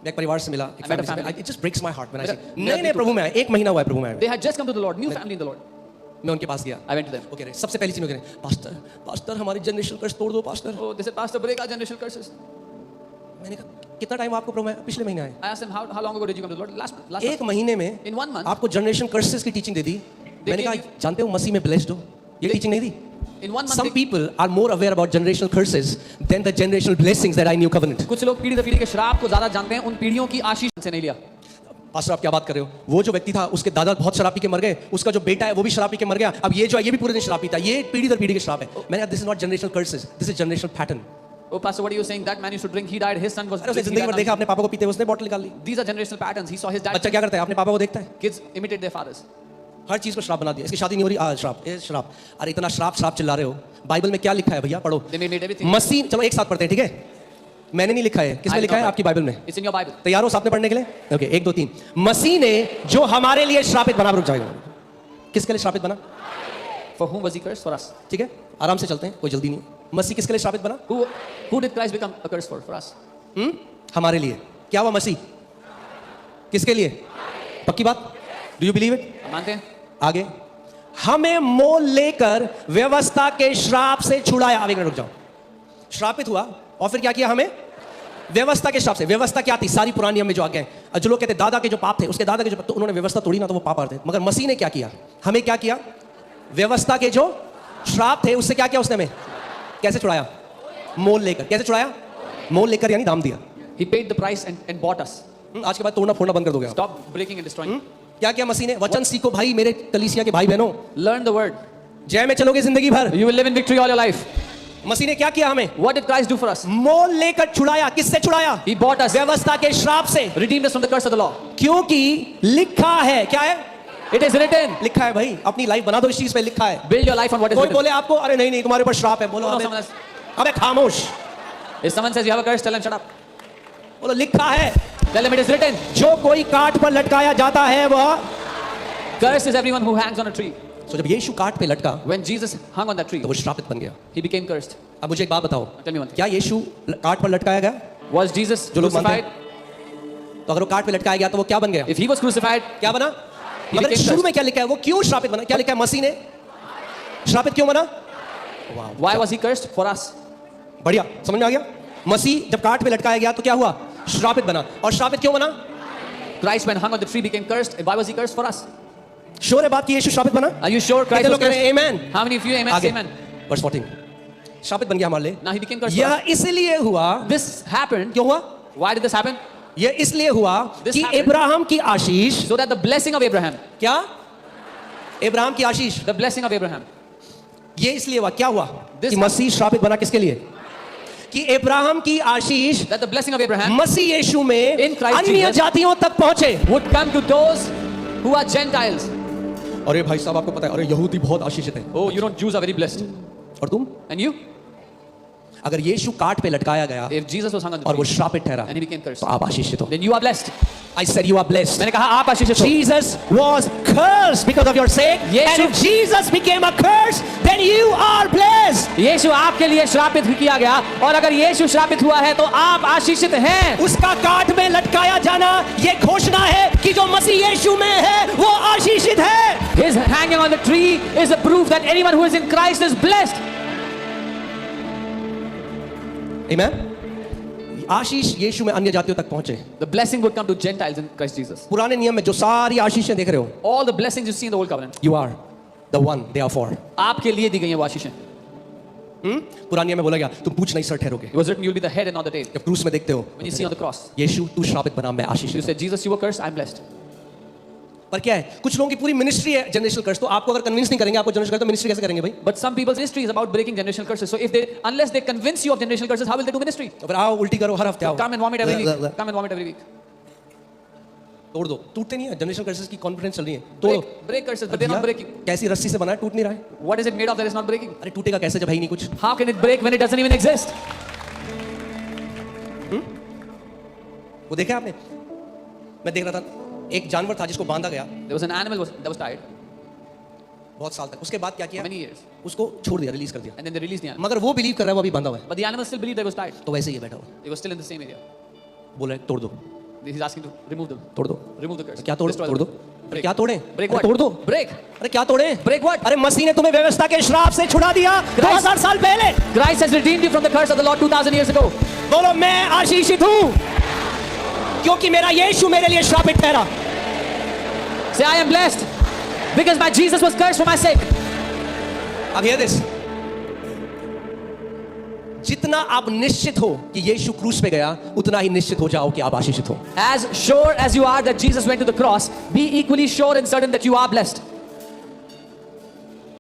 मैं एक परिवार से मिला, I met a family. it just breaks my heart when I see मेरा नए प्रभु में आए, 1 महीना हुआ है प्रभु में आए, They had just come to the Lord, new family in the Lord. मैं उनके पास गया, I went to them. वो कह रहे सबसे पहली चीज वो कह रहे पास्टर हमारी जनरेशन कर्स तोड़ दो pastor. Oh, they said, Pastor, break our generational curses. मैंने कहा कितना टाइम आपको प्रभु में आए? पिछले महीने आए। I asked them, how long ago did you come to the Lord? Last month. एक महीने में In 1 month. आपको जनरेशन कर्सेस की टीचिंग दे दी। मैंने कहा जानते हो मसीह में ब्लेस्ड हो, ये टीचिंग नहीं दी। In 1 month. Some people are more aware about generational curses than the generational blessings that I knew covenant. कुछ लोग पीढ़ी दर पीढ़ी के श्राप को ज्यादा जानते हैं, उन पीढ़ियों की आशीष से नहीं लिया। पास्टर आप क्या बात कर रहे हो? वो जो व्यक्ति था उसके दादा बहुत शराब पी के मर गए, उसका जो बेटा है वो भी शराब पी के मर गया, अब ये जो है ये भी पूरे दिन शराब पीता है, ये पीढ़ी दर पीढ़ी के श्राप है। मैंने कहा this is not generational curses, this is generational pattern. Oh, Pastor, what are you saying? That man used to drink, he died, his son was. उसने जिंदगी भर देखा अपने पापा को पीते, उसने बॉटल निकाल ली। These are generational patterns. He saw his dad. बच्चा क्या करता है? अपने पापा को देखता है, Kids imitate their fathers. हर चीज को श्राप बना दिया, इसकी शादी नहीं हो रही, श्राप, ये श्राप। अरे इतना श्राप चिल्ला रहे हो, बाइबल में क्या लिखा है भैया? पढ़ो। They made everything. मसीह, चलो एक साथ पढ़ते हैं, ठीक है? मैंने नहीं लिखा है, किसने लिखा है? आपकी बाइबल में। It's in your Bible. तैयार हो साथ में पढ़ने के लिए? ओके, 1 2 3। मसीह ने जो हमारे लिए श्रापित बना, रुक जाएगा, किसके लिए श्रापित बना? For whom was he cursed? For us. ठीक है, आराम से चलते हैं, कोई जल्दी नहीं। मसीह किसके लिए श्रापित बना? Who did Christ become a curse for? For us. हमारे लिए। क्या हुआ मसीह? किसके लिए? पक्की बात? Do you believe it? मानते हैं? आगे, हमें मोल लेकर व्यवस्था के श्राप से छुड़ाया। अब एक मिनट रुक जाओ। श्रापित हुआ और फिर क्या किया? हमें व्यवस्था के श्राप से। व्यवस्था क्या थी? सारी पुरानी नियम में जो आ गए, जो लोग कहते दादा के जो पाप थे, उसके दादा के जो, तो उन्होंने व्यवस्था तोड़ी ना, तो वो पाप आ रहे थे। मगर मसीह ने क्या किया? हमें क्या किया? व्यवस्था के जो श्राप थे उससे क्या किया उसने? हमें कैसे छुड़ाया? मोल लेकर। कैसे छुड़ाया? मोल लेकर यानी दाम दिया। He paid the price and bought us. आज के बाद तोड़ना फोड़ना बंद कर दोगे आप। Stop breaking and destroying. क्या किया मसीह ने? वचन सीखो भाई, मेरे कलीसिया के भाई बहनों, Learn the word. जय में चलोगे जिंदगी भर। You will live in victory all your life. मसीह ने क्या किया? हमें What did Christ do for us? मोल लेकर छुड़ाया। किससे छुड़ाया? He bought us. व्यवस्था के श्राप से। Redeemed us from the curse of the law. क्योंकि लिखा है, क्या है? It is written. लिखा है भाई, अपनी लाइफ बना दो इस चीज पे, लिखा है। Build your life on what is कोई written. बोले आपको अरे नहीं नहीं तुम्हारे ऊपर श्राप है, बोलो No, अबे someone else. अबे खामोश, If someone says you have a curse, tell him shut up. बोलो लिखा है। Tell him it is written. जो कोई काट पर लटकाया जाता है वह, Curse is everyone who hangs on a tree. तो जब यीशु काट पे लटका When Jesus hung on that tree, तो वो श्रापित बन गया। he became cursed. अब मुझे एक बात बताओ, Tell me one thing. क्या यीशु काट पर लटकाया गया? Was Jesus जो लोग मानते crucified? हैं, तो अगर वो काट पे लटकाया गया तो वो क्या बन गया? If he was crucified, क्या बना? He मगर became शुरू cursed. में क्या लिखा है? वो क्यों श्रापित बना? क्या लिखा है? मसीह ने श्रापित क्यों बना? why was he cursed? For us. बढ़िया, समझ में आ गया? मसीह जब काट पे लटकाया गया तो क्या हुआ? श्रापित बना। और श्रापित क्यों बना? Christ, when hung on the tree, became cursed. Why was he cursed? For us. Sure है बात कि यीशु श्रापित बना? Are you sure Christ कितने was लोग कह रहे हैं cursed? Amen? How many of you amen? आगे Say amen. वर्स 14 श्रापित बन गया हमारे लिए। Now he became cursed. For यह us. इसलिए हुआ, This happened. क्यों हुआ? Why did this happen? यह इसलिए हुआ This कि happened. इब्राहिम की आशीष, So that the blessing of Abraham, क्या? इब्राहिम की आशीष, the blessing of Abraham, ये इसलिए हुआ, क्या हुआ? This कि मसीह श्रापित बना किसके लिए? कि इब्राहिम की आशीष that the blessing of Abraham मसीह यीशु में In Christ अन्य Jesus जातियों तक पहुंचे। would come to those who are Gentiles. अरे भाई साहब आपको पता है, अरे यहूदी बहुत आशीषित है, Oh, you don't Jews are very blessed. और तुम? And you? अगर यीशु काट पे लटकाया गया If Jesus was hung on the और वो tree श्रापित ठहरा and he became cursed, तो आप आशीषित हो। then you are blessed. I said you are blessed. मैंने कहा आप आशीषित हो. Jesus was cursed because of your sake, Yeshu- and if Jesus became a curse, then you are blessed. यीशु आपके लिए श्रापित किया गया और अगर यीशु श्रापित हुआ है तो आप आशीषित हैं. उसका काट में लटकाया जाना ये घोषणा है कि जो मसीह यीशु में है वो आशीषित है। His hanging on the tree is a proof that anyone who is in Christ is blessed. Amen. आशीष यीशु में अन्य जातियों तक पहुंचे। The blessing would come to Gentiles in Christ Jesus. पुराने नियम में जो सारी आशीषें देख रहे हो, All the blessings you see in the old covenant, you are the one they are for. आपके लिए दी गई हैं वो आशीषें. पुराने नियम में बोला गया तुम पूछ नहीं sir ठहरोगे। It was written, you'll be the head and not the tail. जब क्रूस में देखते हो, When you see on the cross, यीशु तू श्रापित बना, मैं you आशीषित हूं। said, Jesus, you were cursed, I'm blessed. पर क्या है, कुछ लोगों की पूरी मिनिस्ट्री है जनरेशनल कर्स, तो आपको अगर कन्विंस नहीं करेंगे आपको जनरेशनल कर्स, तो मिनिस्ट्री कैसे करेंगे भाई? But some people's ministry is about breaking generational curses. So if they, unless they convince you of generational curses, how will they do ministry? तो फिर आओ उल्टी करो हर हफ्ते आओ, Come and vomit every week. Come and vomit every week. तोड़ दो। टूटते नहीं है, जनरेशनल कर्सेस की कॉन्फ्रेंस चल रही है, तोड़ो। Break curses, but they're not breaking. कैसी रस्सी से बना है, टूट नहीं रहा है। What is it made of that is not breaking? अरे टूटेगा कैसे जब है ही नहीं कुछ? How can it break when it doesn't even exist? वो देखा आपने? मैं देख रहा था, एक जानवर था जिसको बांधा गया There was an animal that was tied बहुत साल तक, उसके बाद क्या किया? many years, उसको छोड़ दिया, रिलीज कर दिया। and then they released the animal. मगर वो बिलीव कर रहा है वो अभी बांधा हुआ है, But the animal still believed that it was tied. तो वैसे ही है बैठा हुआ, It was still in the same area. बोल रहे तोड़ दो। He's asking to remove them. तोड़ दो. Remove the curse. क्या तोड़ Destroy तोड़ them. दो. अरे Break. क्या तोड़े? Break अरे what? तोड़ दो. Break. अरे क्या तोड़े? Break what? अरे मसीह ने तुम्हें व्यवस्था के श्राप से छुड़ा दिया 2000 साल पहले. Christ has redeemed you from the curse of the Lord 2000 years ago. बोलो मैं आशीषित हूं क्योंकि मेरा यीशु मेरे लिए श्रापित ठहरा. Say, I am blessed because my Jesus was cursed for my sake. अब hear this. जितना आप निश्चित हो कि यीशु क्रूस पे गया उतना ही निश्चित हो जाओ कि आप आशीषित हो. As sure as you are that Jesus went to the cross, be equally sure and certain that you are blessed.